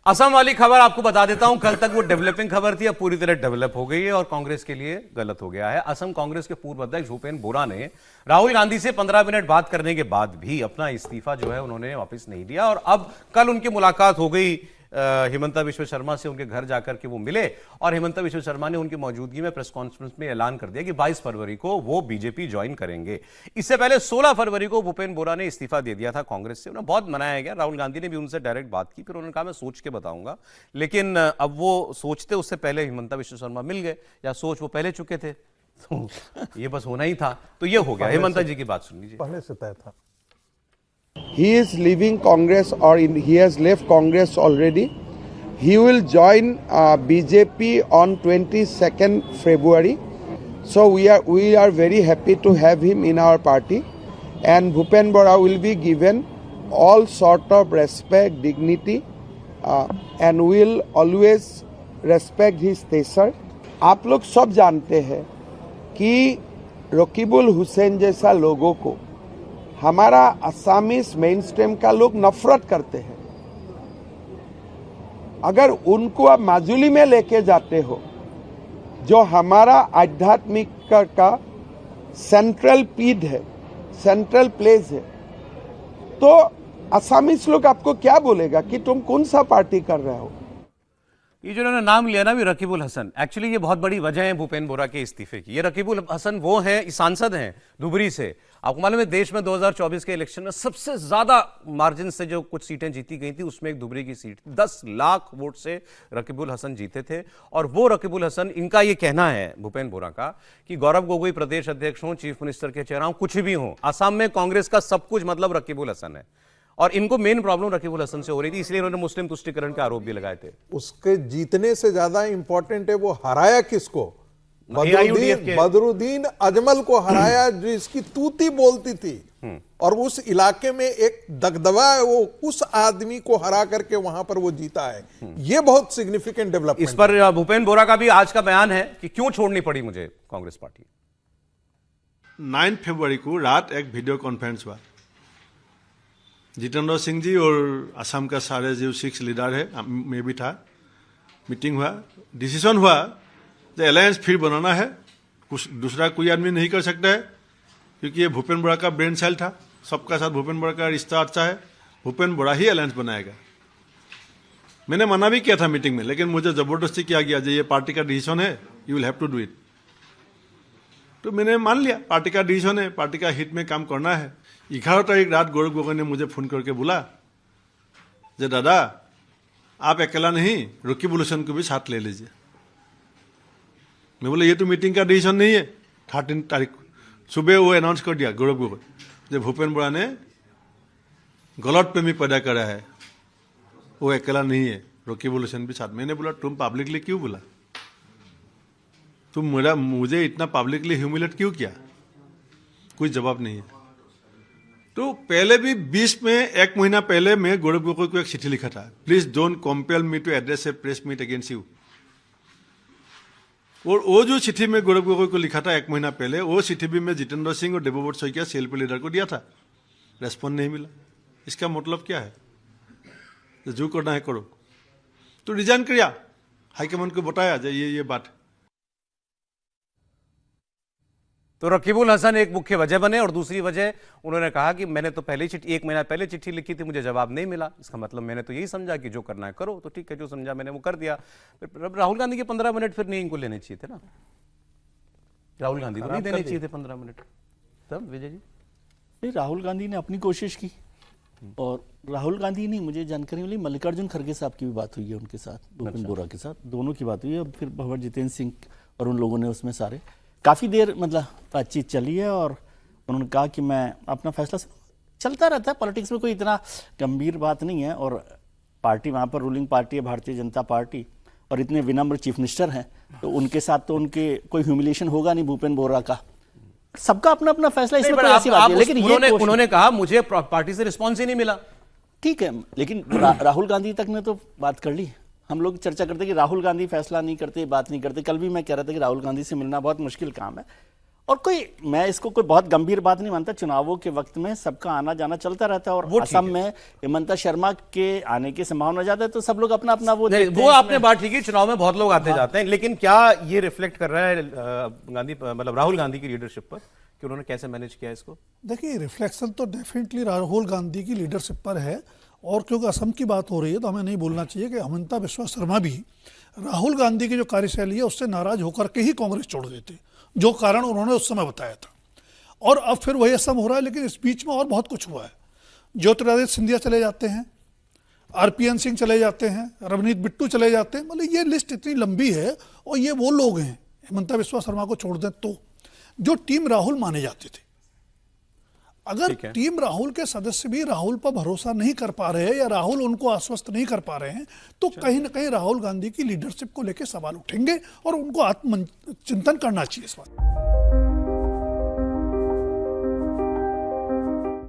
असम वाली खबर आपको बता देता हूं, कल तक वो डेवलपिंग खबर थी, अब पूरी तरह डेवलप हो गई है और कांग्रेस के लिए गलत हो गया है। असम कांग्रेस के पूर्व अध्यक्ष भूपेन बोरा ने राहुल गांधी से 15 मिनट बात करने के बाद भी अपना इस्तीफा जो है उन्होंने वापस नहीं दिया और अब कल उनकी मुलाकात हो गई हिमंता बिश्व शर्मा से, उनके घर जाकर के वो मिले और हिमंता बिश्व शर्मा ने उनकी मौजूदगी में प्रेस कॉन्फ्रेंस में ऐलान कर दिया कि 22 फरवरी को वो बीजेपी ज्वाइन करेंगे। इससे पहले 16 फरवरी को भूपेन बोरा ने इस्तीफा दे दिया था कांग्रेस से, उन्हें बहुत मनाया गया। राहुल गांधी ने भी उनसे डायरेक्ट बात की, फिर उन्होंने कहा मैं सोच के बताऊंगा, लेकिन अब वो सोचते उससे पहले हिमंता बिश्व शर्मा मिल गए, या सोच वो पहले चुके थे, तो ये बस होना ही था, तो ये हो गया। हिमंता जी की बात सुन लीजिए। पहले से तय था। He is leaving Congress he has left Congress already. He will join BJP on 22nd February. So we are very happy to have him in our party, and Bhupen Bora will be given all sort of respect, dignity, and will always respect his stature. आप लोग सब जानते हैं कि रकीबुल हुसैन जैसा लोगों को हमारा असामीज मेन स्ट्रीम का लोग नफरत करते हैं। अगर उनको आप माजुली में लेके जाते हो, जो हमारा आध्यात्मिक का सेंट्रल पीड है, सेंट्रल प्लेस है, तो असामीज लोग आपको क्या बोलेगा कि तुम कौन सा पार्टी कर रहे हो। ये जो उन्होंने नाम लिया ना भी रकीबुल हसन, एक्चुअली ये बहुत बड़ी वजह है भूपेन बोरा के इस्तीफे की। ये रकीबुल हसन वो हैं, सांसद हैं धुबरी से। आपको मालूम है देश में 2024 के इलेक्शन में सबसे ज्यादा मार्जिन से जो कुछ सीटें जीती गई थी उसमें एक धुबरी की सीट 10 लाख वोट से रकीबुल हसन जीते थे। और वो रकीबुल हसन, इनका ये कहना है भूपेन बोरा का कि गौरव गोगोई प्रदेश अध्यक्ष हों, चीफ मिनिस्टर के चेहरा हों, कुछ भी हो, आसाम में कांग्रेस का सब कुछ मतलब रकीबुल हसन है। और इनको मेन प्रॉब्लम रकीबुल हसन से हो रही थी, इसलिए उन्होंने मुस्लिम तुष्टीकरण के आरोप भी लगाए थे। उसके जीतने से ज्यादा इंपॉर्टेंट है वो हराया किसको। बदरुद्दीन अजमल को हराया, जो इसकी तूती बोलती थी, और उस इलाके में एक दगदगा है, वो उस आदमी को हरा करके वहां पर वो जीता है। ये बहुत सिग्निफिकेंट डेवलपमेंट। इस पर भूपेन बोरा का भी आज का बयान है कि क्यों छोड़नी पड़ी मुझे कांग्रेस पार्टी। 9 फरवरी को रात एक वीडियो कॉन्फ्रेंस हुआ, जितेंद्र सिंह जी और असम का सारे जो 6 लीडर है, मैं भी था, मीटिंग हुआ, डिसीजन हुआ जो अलायंस फिर बनाना है। कुछ दूसरा कोई आदमी नहीं कर सकता है, क्योंकि ये भूपेन बोरा का ब्रेन सेल था, सबका साथ भूपेन बोरा का रिश्ता अच्छा है, भूपेन बोरा ही अलायंस बनाएगा। मैंने मना भी किया था मीटिंग में, लेकिन मुझे जबरदस्ती किया गया जो ये पार्टी का डिसीजन है, you will have to do it. तो मैंने मान लिया, पार्टी का डिसीजन है, पार्टी का हित में काम करना है। 11 तारीख रात गौरव गोगोई ने मुझे फोन करके बोला जे दादा आप अकेला नहीं, रकीबुल हुसैन को भी साथ ले लीजिए। मैं बोला ये तो मीटिंग का डिसीजन नहीं है। 13 तारीख सुबह वो अनाउंस कर दिया गौरव गोगोई, जब भूपेन बोरा ने गलत प्रेमी पैदा करा है, वो अकेला नहीं है, रकीबुल हुसैन भी साथ। मैंने बोला तुम पब्लिकली क्यों बोला, तुम मुझे इतना पब्लिकली ह्यूमिलेट क्यों किया। कोई जवाब नहीं है। तो पहले भी 20 में, एक महीना पहले मैं गौरव गोगोई को एक चिट्ठी लिखा था, please don't compel me to address a press meet against you. और वो जो चिट्ठी में गौरव गोगोई को लिखा था 1 महीना पहले, वो चिट्ठी भी मैं जितेंद्र सिंह और देवव्रत शइकिया सीएलपी लीडर को दिया था, रेस्पॉन्ड नहीं मिला। इसका मतलब क्या है, जो करना है करो। तो रिजाइन किया, हाईकमान को बताया ये बात। तो रकीबुल हसन एक मुख्य वजह बने, और दूसरी वजह उन्होंने कहा कि मैंने तो पहले चिट्ठी 1 महीना पहले चिट्ठी लिखी थी, मुझे जवाब नहीं मिला, इसका मतलब मैंने तो यही समझा कि जो करना है करो। तो ठीक है, जो समझा मैंने वो कर दिया। राहुल गांधी के 15 मिनट फिर नहीं इनको लेने चाहिए थे ना, राहुल गांधी को नहीं देने चाहिए थे 15 मिनट। तब विजय जी नहीं, राहुल गांधी ने अपनी कोशिश की, और राहुल गांधी नहीं, मुझे जानकारी मिली मल्लिकार्जुन खड़गे साहब की भी बात हुई है उनके साथ, भूपेन बोरा के साथ, दोनों की बात हुई है। फिर भंवर जितेंद्र सिंह और उन लोगों ने उसमें सारे काफ़ी देर मतलब बातचीत चली है, और उन्होंने कहा कि मैं अपना फैसला चलता रहता है, पॉलिटिक्स में कोई इतना गंभीर बात नहीं है। और पार्टी वहाँ पर रूलिंग पार्टी है भारतीय जनता पार्टी, और इतने विनम्र चीफ मिनिस्टर हैं, तो उनके साथ तो उनके कोई ह्यूमिलेशन होगा नहीं भूपेन बोरा का। सबका अपना अपना फैसला, इसमें कोई ऐसी बात नहीं। लेकिन उन्होंने कहा मुझे पार्टी से रिस्पॉन्स ही नहीं मिला। ठीक है, लेकिन राहुल गांधी तक ने तो बात कर ली। हम लोग चर्चा करते कि राहुल गांधी फैसला नहीं करते, बात नहीं करते। कल भी मैं कह रहा था कि राहुल गांधी से मिलना बहुत मुश्किल काम है, और मैं इसको कोई बहुत गंभीर बात नहीं मानता। चुनावों के वक्त में सबका आना जाना चलता रहता है, और असम में हेमंता शर्मा के आने की संभावना ज्यादा है, तो सब लोग अपना अपना वो देखते वो हैं आपने बात ठीक है, चुनाव में बहुत लोग आते जाते हैं, लेकिन क्या ये रिफ्लेक्ट कर रहा है राहुल गांधी की लीडरशिप पर कि उन्होंने कैसे मैनेज किया इसको? देखिए, रिफ्लेक्शन तो डेफिनेटली राहुल गांधी की लीडरशिप पर है, और क्योंकि असम की बात हो रही है तो हमें नहीं बोलना चाहिए कि हेमंता बिस्वा शर्मा भी राहुल गांधी की जो कार्यशैली है उससे नाराज होकर के ही कांग्रेस छोड़ देते, जो कारण उन्होंने उस समय बताया था। और अब फिर वही असम हो रहा है, लेकिन इस बीच में और बहुत कुछ हुआ है। ज्योतिरादित्य सिंधिया चले जाते हैं, आरपीएन सिंह चले जाते हैं, रवनीत बिट्टू चले जाते हैं, मतलब ये लिस्ट इतनी लंबी है, और ये वो लोग हैं, हेमंता बिस्वा शर्मा को छोड़ दें तो, जो टीम राहुल माने जाते थे। अगर टीम राहुल के सदस्य भी राहुल पर भरोसा नहीं कर पा रहे हैं या राहुल उनको आश्वस्त नहीं कर पा रहे हैं, तो कहीं ना कहीं राहुल गांधी की लीडरशिप को लेकर सवाल उठेंगे और उनको आत्मचिंतन करना चाहिए इस बात।